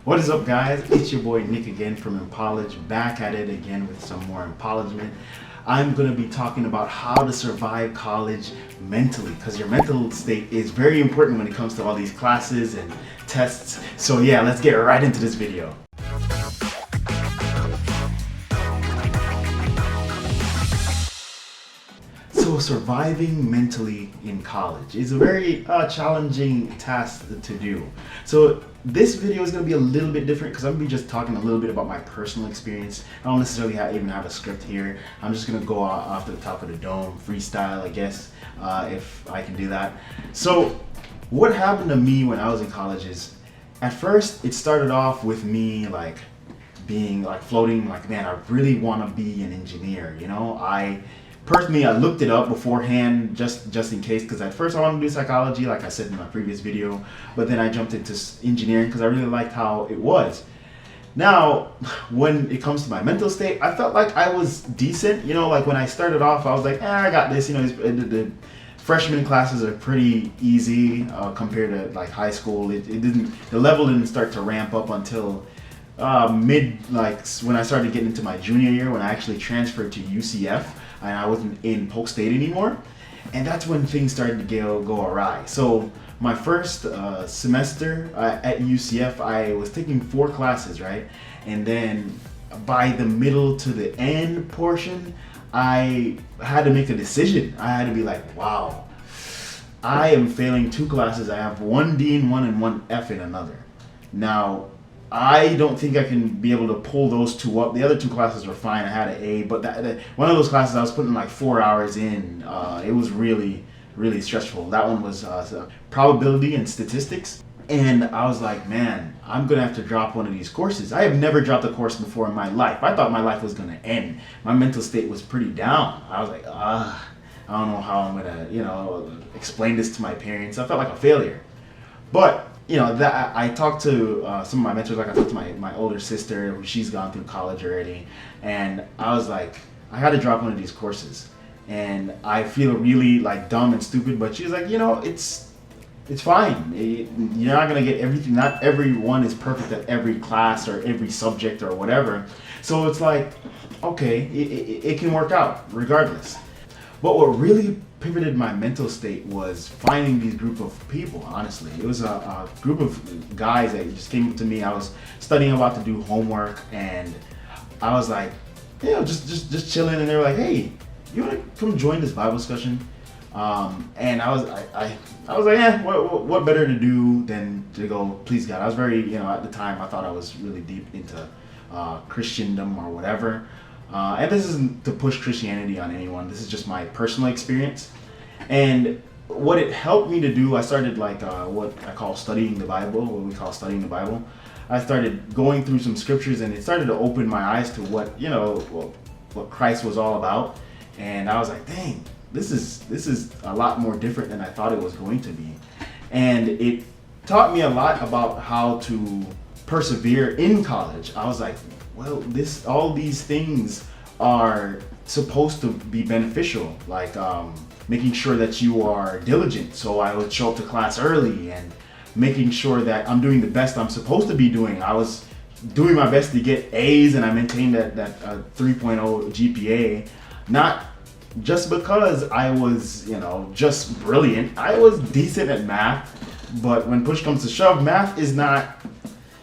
What is up, guys? It's your boy Nick again from Empollage, back at it again with some more Empollagement. I'm going to be talking about how to survive college mentally, because your mental state is very important when it comes to all these classes and tests. So yeah, let's get right into this video. So surviving mentally in college is a very challenging task to do. So this video is going to be a little bit different because I'm going to be just talking a little bit about my personal experience. I don't necessarily even have a script here. I'm just going to go off the top of the dome, freestyle, I guess, if I can do that. So what happened to me when I was in college is, at first it started off with me like being like floating, like, man, I really want to be an engineer, you know? Personally, I looked it up beforehand just in case, because at first I wanted to do psychology, like I said in my previous video, but then I jumped into engineering because I really liked how it was. Now, when it comes to my mental state, I felt like I was decent. You know, like when I started off, I was like, I got this. You know, the freshman classes are pretty easy compared to like high school. The level didn't start to ramp up until like when I started getting into my junior year, when I actually transferred to UCF. And I wasn't in Polk State anymore, and that's when things started to go awry. So my first semester at UCF, I was taking 4 classes, right? And then by the middle to the end portion, I had to make a decision. I had to be like, wow, I am failing 2 classes. I have 1 D in one and 1 F in another. Now, I don't think I can be able to pull those 2 up. The other 2 classes were fine. I had an A, but one of those classes I was putting like 4 hours in. It was really, really stressful. That one was probability and statistics. And I was like, man, I'm going to have to drop one of these courses. I have never dropped a course before in my life. I thought my life was going to end. My mental state was pretty down. I was like, I don't know how I'm going to, explain this to my parents. I felt like a failure. But that I talked to some of my mentors. Like I talked to my older sister, she's gone through college already, and I was like, I had to drop one of these courses, and I feel really like dumb and stupid. But she's like, it's fine. You're not gonna get everything. Not everyone is perfect at every class or every subject or whatever. So it's like, okay, it can work out regardless. But what really pivoted my mental state was finding these group of people. Honestly, it was a group of guys that just came up to me. I was studying, about to do homework, and I was like, just chilling, and they were like, hey, you want to come join this Bible discussion? And I was like, yeah, what better to do than to go please God? I was very, at the time I thought I was really deep into Christendom or whatever. And this isn't to push Christianity on anyone. This is just my personal experience. And what it helped me to do, I started like what I call studying the Bible, what we call studying the Bible. I started going through some scriptures, and it started to open my eyes to what Christ was all about. And I was like, dang, this is a lot more different than I thought it was going to be. And it taught me a lot about how to persevere in college. I was like, well, all these things are supposed to be beneficial, like making sure that you are diligent. So I would show up to class early and making sure that I'm doing the best I'm supposed to be doing. I was doing my best to get A's, and I maintained that 3.0 GPA, not just because I was, just brilliant. I was decent at math, but when push comes to shove, math is not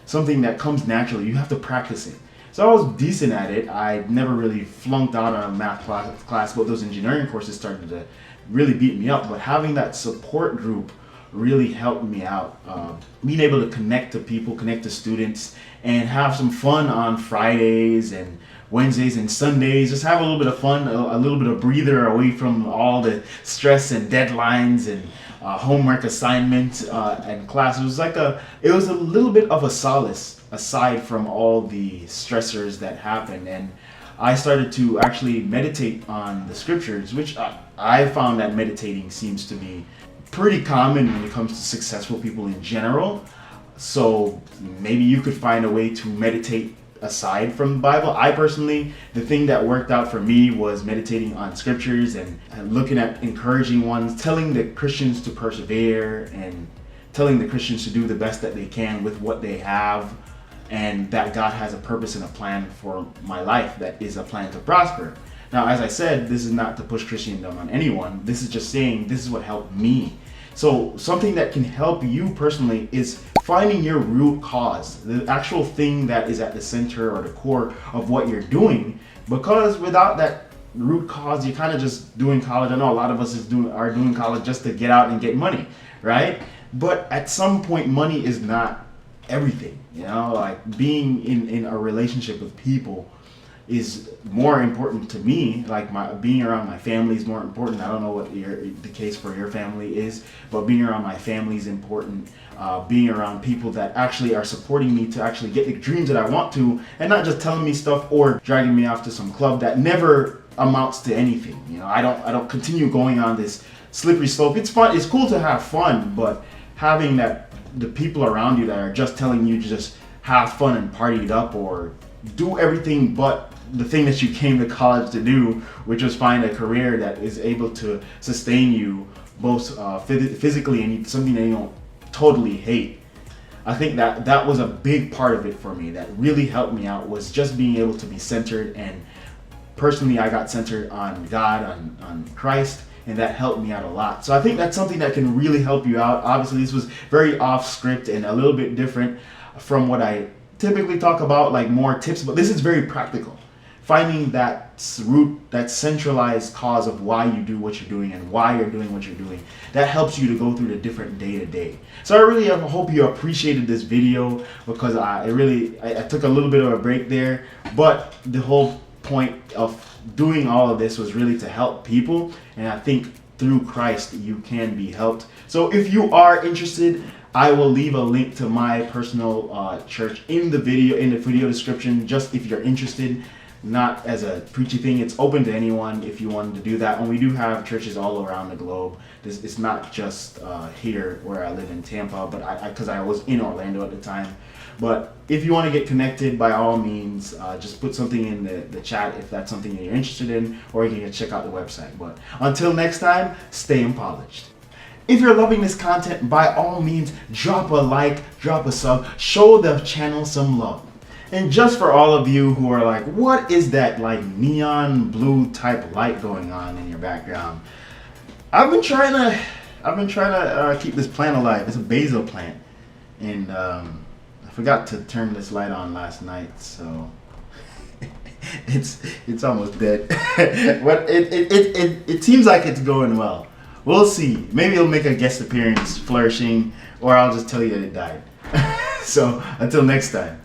something that comes naturally. You have to practice it. So I was decent at it. I never really flunked out on a math class, but those engineering courses started to really beat me up. But having that support group really helped me out. Being able to connect to people, connect to students, and have some fun on Fridays and Wednesdays and Sundays. Just have a little bit of fun, a little bit of breather away from all the stress and deadlines and homework assignments and class. It was a little bit of a solace aside from all the stressors that happened. And I started to actually meditate on the scriptures, which I found that meditating seems to be pretty common when it comes to successful people in general. So maybe you could find a way to meditate aside from the Bible. I personally, the thing that worked out for me was meditating on scriptures and looking at encouraging ones, telling the Christians to persevere and telling the Christians to do the best that they can with what they have. and that God has a purpose and a plan for my life that is a plan to prosper. Now, as I said, this is not to push Christendom on anyone. This is just saying this is what helped me. So something that can help you personally is finding your root cause, the actual thing that is at the center or the core of what you're doing. Because without that root cause, you're kind of just doing college. I know a lot of us are doing college just to get out and get money, right? But at some point, money is not everything. Like being in a relationship with people is more important to me. Like being around my family is more important. I don't know what the case for your family is, but being around my family is important. Being around people that actually are supporting me to actually get the dreams that I want to, and not just telling me stuff or dragging me off to some club that never amounts to anything. I don't continue going on this slippery slope. It's fun. It's cool to have fun, but having the people around you that are just telling you to just have fun and party it up or do everything but the thing that you came to college to do, which was find a career that is able to sustain you both physically and something that you don't totally hate. I think that was a big part of it for me that really helped me out, was just being able to be centered. And personally, I got centered on God, on Christ, and that helped me out a lot. So I think that's something that can really help you out. Obviously, this was very off script and a little bit different from what I typically talk about, like more tips, but this is very practical. Finding that root, that centralized cause of why you do what you're doing and why you're doing what you're doing, that helps you to go through the different day to day. So I really hope you appreciated this video, because I took a little bit of a break there, but the whole point of doing all of this was really to help people, and I think through Christ you can be helped. So if you are interested, I will leave a link to my personal church in the video description, just if you're interested. Not as a preachy thing, it's open to anyone if you wanted to do that. And we do have churches all around the globe. It's not just here where I live in Tampa, but because I was in Orlando at the time. But if you want to get connected, by all means, just put something in the chat if that's something that you're interested in, or you can check out the website. But until next time, stay unpolished. If you're loving this content, by all means, drop a like, drop a sub, show the channel some love. And just for all of you who are like, what is that like neon blue type light going on in your background? I've been trying to keep this plant alive. It's a basil plant, and I forgot to turn this light on last night, so it's almost dead. But it seems like it's going well. We'll see. Maybe it'll make a guest appearance flourishing, or I'll just tell you that it died. So until next time.